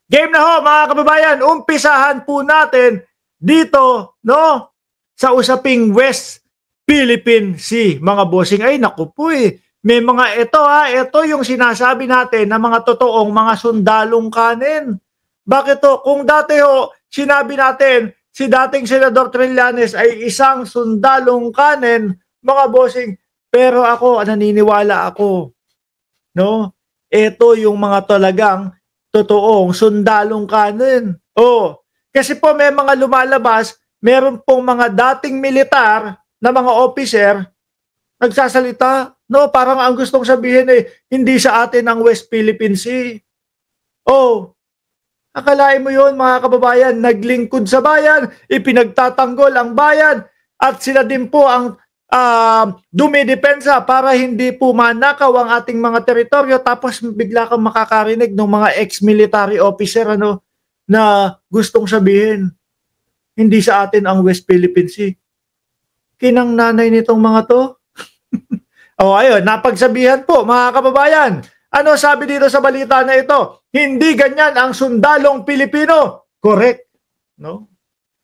Game na ho mga kababayan, umpisahan po natin dito, no? Sa usaping West Philippine Sea, mga bossing. Ay naku po may mga ito yung sinasabi natin na mga totoong mga sundalong kanin. Bakit to? Kung dati ho, sinabi natin si dating Senador Trillanes ay isang sundalong kanin, mga bossing, pero ako, naniniwala ako, no? Ito yung mga talagang totoong sundalong kanin. Oh, kasi po may mga lumalabas, meron pong mga dating militar na mga officer nagsasalita, no, parang ang gustong sabihin hindi sa atin ang West Philippine Sea. Oh, akalain mo yun mga kababayan, naglingkod sa bayan, ipinagtatanggol ang bayan, at sila din po ang dumidepensa para hindi po manakaw ang ating mga teritoryo, tapos bigla kang makakarinig ng mga ex-military officer na gustong sabihin, hindi sa atin ang West Philippine Sea. Kinang nanay nitong mga to. Ayun, napagsabihan po mga kababayan. Ano sabi dito sa balita na ito? Hindi ganyan ang sundalong Pilipino. Correct, no?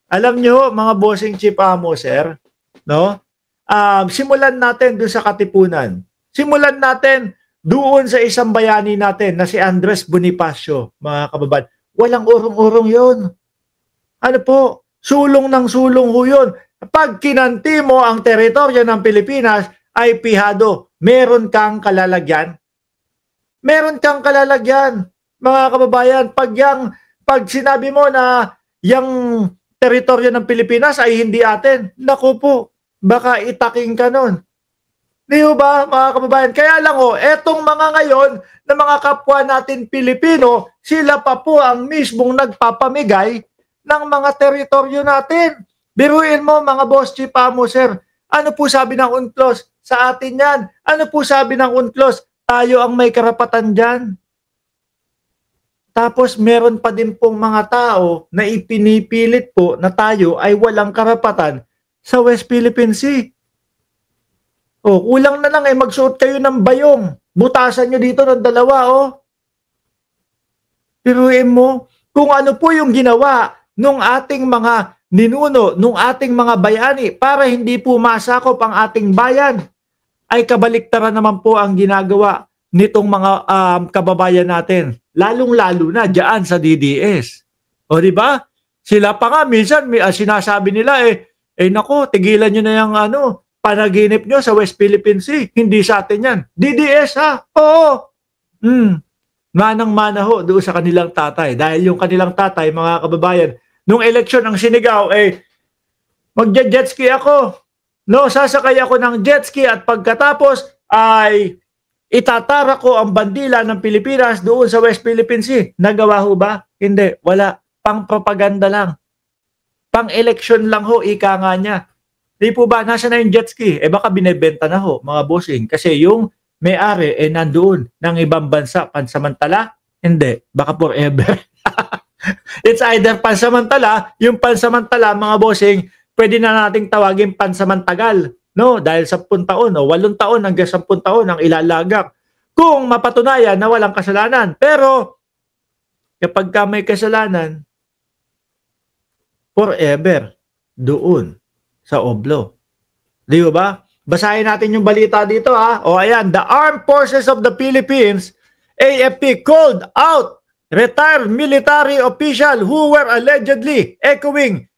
Alam niyo mga bossing chief amo, sir, no? Simulan natin doon sa Katipunan. Simulan natin doon sa isang bayani natin na si Andres Bonifacio, mga kababayan. Walang urong-urong 'yon. Ano po? Sulong ng sulong ho 'yon. Pag kinanti mo ang teritoryo ng Pilipinas, ay pihado. Meron kang kalalagyan. Meron kang kalalagyan, mga kababayan. Pag sinabi mo na yung teritoryo ng Pilipinas ay hindi atin, naku po, baka itaking ka nun. Di ba, mga kababayan? Kaya lang etong mga ngayon na mga kapwa natin Pilipino, sila pa po ang mismong nagpapamigay ng mga teritoryo natin. Biruin mo mga boss chief amo, sir. Ano po sabi ng UNCLOS? Sa atin yan. Ano po sabi ng UNCLOS? Tayo ang may karapatan dyan. Tapos meron pa din pong mga tao na ipinipilit po na tayo ay walang karapatan sa West Philippine Sea. Kulang na lang magsuot kayo ng bayong. Butasan nyo dito ng dalawa, Piruin mo, kung ano po yung ginawa nung ating mga ninuno, nung ating mga bayani para hindi po masakop ang ating bayan, ay kabaliktaran naman po ang ginagawa nitong mga kababayan natin. Lalong-lalo na diyan sa DDS. Di ba? Sila pa nga minsan sinasabi nila nako, tigilan nyo na yung panaginip nyo sa West Philippine Sea. Hindi sa atin yan. DDS ha? Oo. Manang-mana ho doon sa kanilang tatay. Dahil yung kanilang tatay, mga kababayan, nung eleksyon ang sinigaw, magja-jetski ako. No, sasakay ako ng jetski at pagkatapos ay itatara ko ang bandila ng Pilipinas doon sa West Philippine Sea. Nagawa ho ba? Hindi, wala. Pang-propaganda lang. Pang-eleksyon lang ho, ika nga niya. Di po ba, nasa na yung jetski? Baka binebenta na ho, mga bossing. Kasi yung may-ari nandoon ng ibang bansa, pansamantala? Hindi, baka forever. It's either pansamantala, yung pansamantala, mga bossing, pwede na nating tawagin pansamantagal. No? Dahil 10 taon o 8 taon hanggang 10 taon ang ilalagak. Kung mapatunayan na walang kasalanan. Pero, kapag ka may kasalanan, forever doon sa oblo. Di ba? Basahin natin yung balita dito ayan, the Armed Forces of the Philippines, AFP, called out retired military official who were allegedly echoing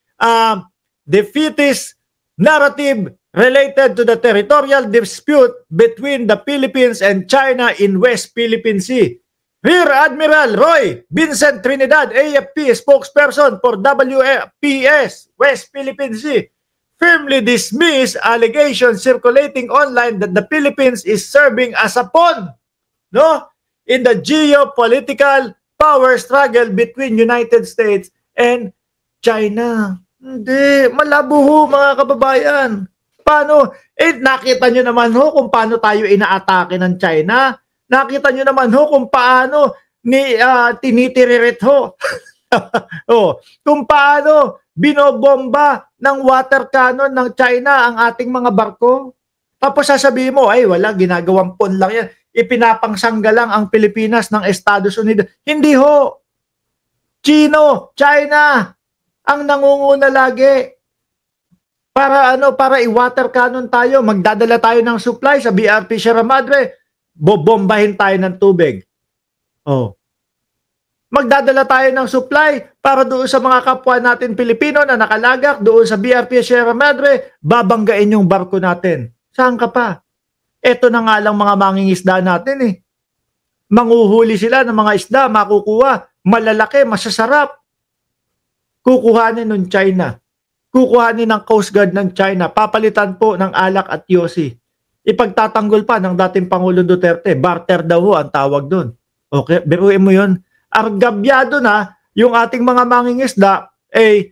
defeatist narrative related to the territorial dispute between the Philippines and China in West Philippine Sea. Rear Admiral Roy Vincent Trinidad, AFP spokesperson for WPS West Philippine Sea, firmly dismissed allegations circulating online that the Philippines is serving as a pawn, in the geopolitical power struggle between United States and China. Hindi, malabo ho mga kababayan. Paano? Nakita nyo naman ho kung paano tayo inaatake ng China. Nakita nyo naman ho kung paano tinitiririt ho. Kung paano binobomba ng water cannon ng China ang ating mga barko. Tapos sasabihin mo, wala, ginagawang pon lang yan. Ipinapangsangga lang ang Pilipinas ng Estados Unidos. Hindi ho. China ang nangunguna lagi. Para para i-water cannon tayo, magdadala tayo ng supply sa BRP Sierra Madre, bobombahin tayo ng tubig. Oh. Magdadala tayo ng supply para doon sa mga kapwa natin Pilipino na nakalagak doon sa BRP Sierra Madre, babanggain yung barko natin. Saan ka pa? Ito na nga lang mga mangingisda natin eh. Manguhuli sila ng mga isda, makukuha, malalaki, masasarap. Kukuhanin ng China. Kukuhanin ng Coast Guard ng China. Papalitan po ng alak at yosi. Ipagtatanggol pa ng dating Pangulong Duterte. Barter daw ho ang tawag doon. Okay, biruin mo yun. Argabyado na yung ating mga mangingisda,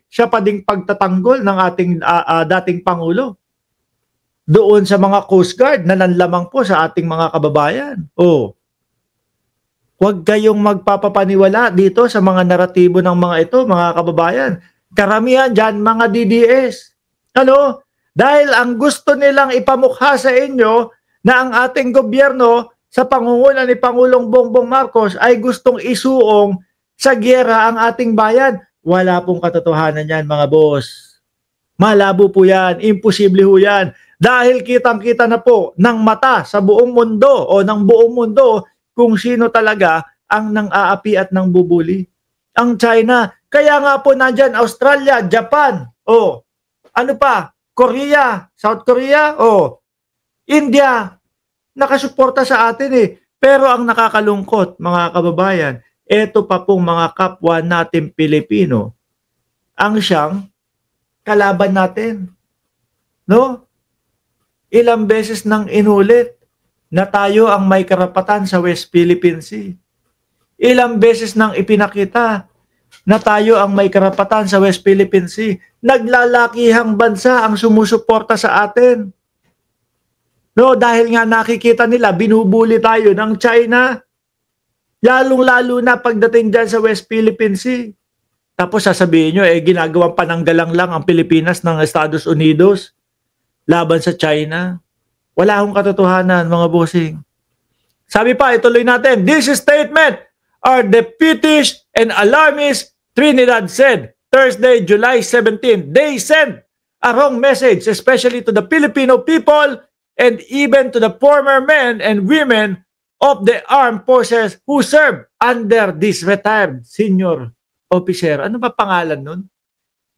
siya pa ding pagtatanggol ng ating dating Pangulo. Doon sa mga Coast Guard na nanlamang po sa ating mga kababayan. Huwag kayong magpapapaniwala dito sa mga naratibo ng mga ito, mga kababayan. Karamihan dyan, mga DDS. Ano? Dahil ang gusto nilang ipamukha sa inyo na ang ating gobyerno sa pangunguna ni Pangulong Bongbong Marcos ay gustong isuong sa giyera ang ating bayan. Wala pong katotohanan yan, mga boss. Malabo po yan. Imposible ho yan. Dahil kitang-kita na po ng mata sa buong mundo o ng buong mundo kung sino talaga ang nang-aapi at nang bubuli. Ang China. Kaya nga po nandyan Australia, Japan, ano pa? Korea, South Korea, India. Nakasuporta sa atin eh. Pero ang nakakalungkot, mga kababayan, eto pa pong mga kapwa natin Pilipino ang siyang kalaban natin. No? Ilang beses nang inulit na tayo ang may karapatan sa West Philippine Sea. Ilang beses nang ipinakita na tayo ang may karapatan sa West Philippine Sea. Naglalakihang bansa ang sumusuporta sa atin. No, dahil nga nakikita nila, binubuli tayo ng China. Lalong-lalo na pagdating dyan sa West Philippine Sea. Tapos sasabihin nyo, ginagawang pananggalang lang ang Pilipinas ng Estados Unidos laban sa China. Wala akong katotohanan, mga bossing. Sabi pa, ituloy natin, this statement are defeatist and alarmist, Trinidad said Thursday, July 17. They sent a wrong message, especially to the Filipino people and even to the former men and women of the armed forces who serve under this retired senior officer. Ano ba pangalan nun?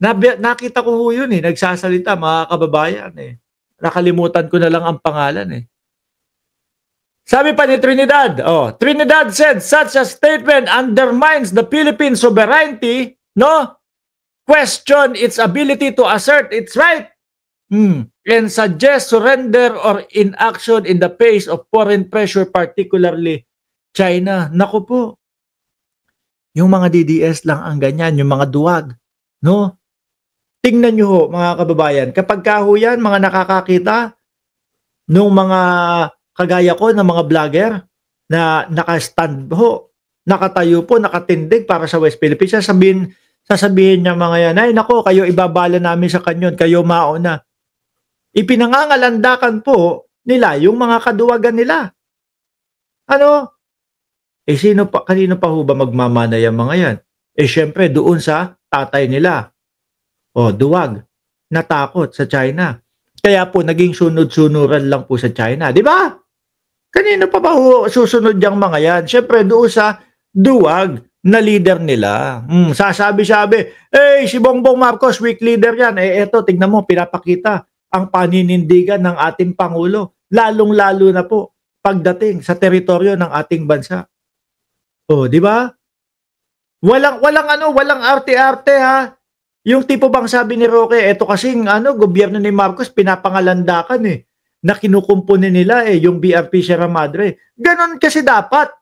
Nakita ko ho yun nagsasalita, mga kababayan Nakalimutan ko na lang ang pangalan Sabi pa ni Trinidad, Trinidad said such a statement undermines the Philippine sovereignty, question its ability to assert its right, and suggest surrender or inaction in the face of foreign pressure, particularly China. Naku po, yung mga DDS lang ang ganyan, yung mga duwag, Tingnan nyo ho, mga kababayan, kapag kahuyan, mga nakakakita nung mga kagaya ko ng mga vlogger na nakastand ho, nakatayo po, nakatindig para sa West Philippines, sasabihin niya mga yan, ay nako, kayo ibabala namin sa kanyon, kayo mauna. Ipinangangalandakan po nila yung mga kaduwagan nila. Kanino pa ho ba magmamana yung mga yan? Syempre, doon sa tatay nila. Duwag, natakot sa China. Kaya po, naging sunod-sunuran lang po sa China. Di ba? Kanino pa ba susunod yung mga yan? Syempre, doon sa duwag na leader nila. Sasabi-sabi, si Bongbong Marcos, weak leader yan. Eto, tignan mo, pinapakita ang paninindigan ng ating Pangulo. Lalong-lalo na po pagdating sa teritoryo ng ating bansa. Di ba? Walang arte-arte ha. Yung tipo bang sabi ni Roque, eto kasing gobyerno ni Marcos pinapangalandakan na kinukumpunin nila yung BRP Sierra Madre. Ganon kasi dapat.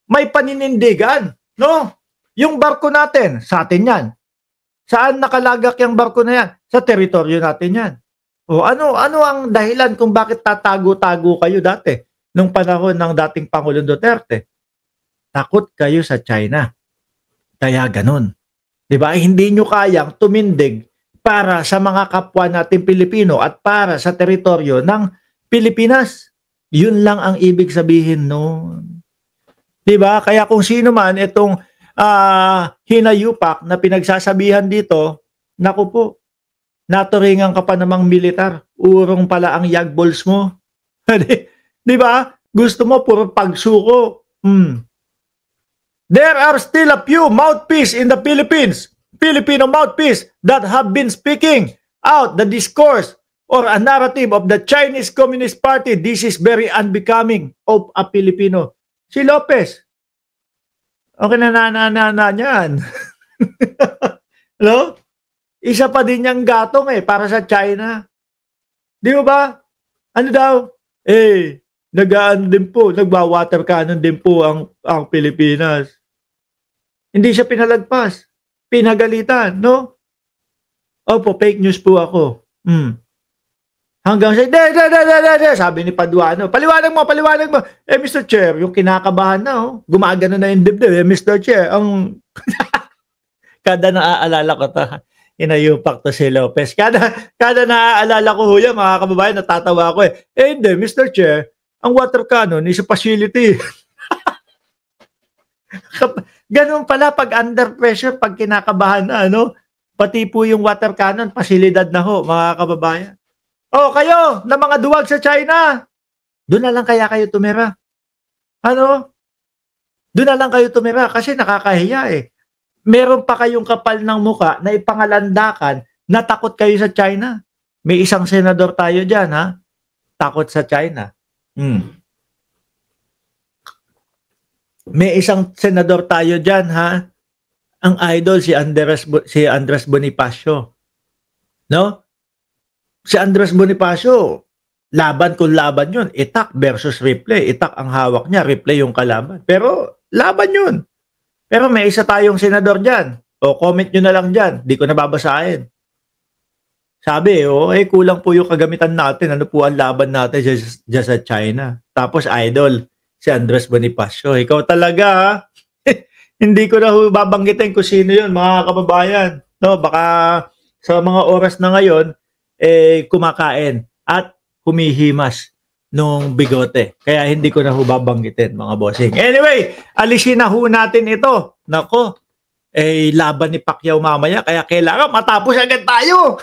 May paninindigan, Yung barko natin, sa atin yan. Saan nakalagak yung barko na yan? Sa teritoryo natin yan. Ano ang dahilan kung bakit tatago-tago kayo dati nung panahon ng dating Pangulong Duterte? Takot kayo sa China. Kaya ganon. Diba? Hindi nyo kayang tumindig para sa mga kapwa natin Pilipino at para sa teritoryo ng Pilipinas. Yun lang ang ibig sabihin noon. Diba? Kaya kung sino man itong hinayupak na pinagsasabihan dito, naku po, naturingan ka pa namang militar. Urong pala ang yagballs mo. Di ba? Gusto mo puro pagsuko. There are still a few mouthpiece in the Philippines, Filipino mouthpiece, that have been speaking out the discourse or a narrative of the Chinese Communist Party. This is very unbecoming of a Filipino. Si Lopez. Okay na niyan. Hello? Isa pa din niyang gatong para sa China. Di ba? Ano daw? Nagaan din po, nagwa-water cannon din po ang Pilipinas. Hindi siya pinalagpas. Pinagalitan, no? Opo, fake news po ako. Hanggang sabi ni Paduano, paliwanag mo. Mr. Chair, yung kinakabahan na, gumagano na yung dibdib. Mr. Chair, kada naaalala ko inayupak to si Lopez. Kada naaalala ko yan, mga kababayan, natatawa ako hindi, Mr. Chair, ang water cannon is a facility. Ganun pala pag under pressure, pag kinakabahan na, pati po yung water cannon, pasilidad na ho, mga kababayan. Kayo, na mga duwag sa China, doon na lang kaya kayo tumira. Doon na lang kayo tumira kasi nakakahiya Meron pa kayong kapal ng muka na ipangalandakan na takot kayo sa China. May isang senador tayo dyan, takot sa China. May isang senador tayo dyan, ang idol si Andres Bonifacio. No? Si Andres Bonifacio, laban kung laban yun. Itak versus replay. Itak ang hawak niya, replay yung kalaban. Pero laban yun. Pero may isa tayong senador dyan. Comment nyo na lang dyan. Di ko nababasahin. Sabi, kulang po yung kagamitan natin. Ano po ang laban natin dyan sa China? Tapos idol, si Andres Bonifacio. Ikaw talaga, hindi ko na babanggitin kung sino yun, mga kababayan. No, baka sa mga oras na ngayon, kumakain at humihimas nung bigote. Kaya hindi ko na babanggitin, mga bossing. Anyway, alisin na natin ito. Nako, laban ni Pacquiao mamaya, kaya kailangan matapos agad tayo.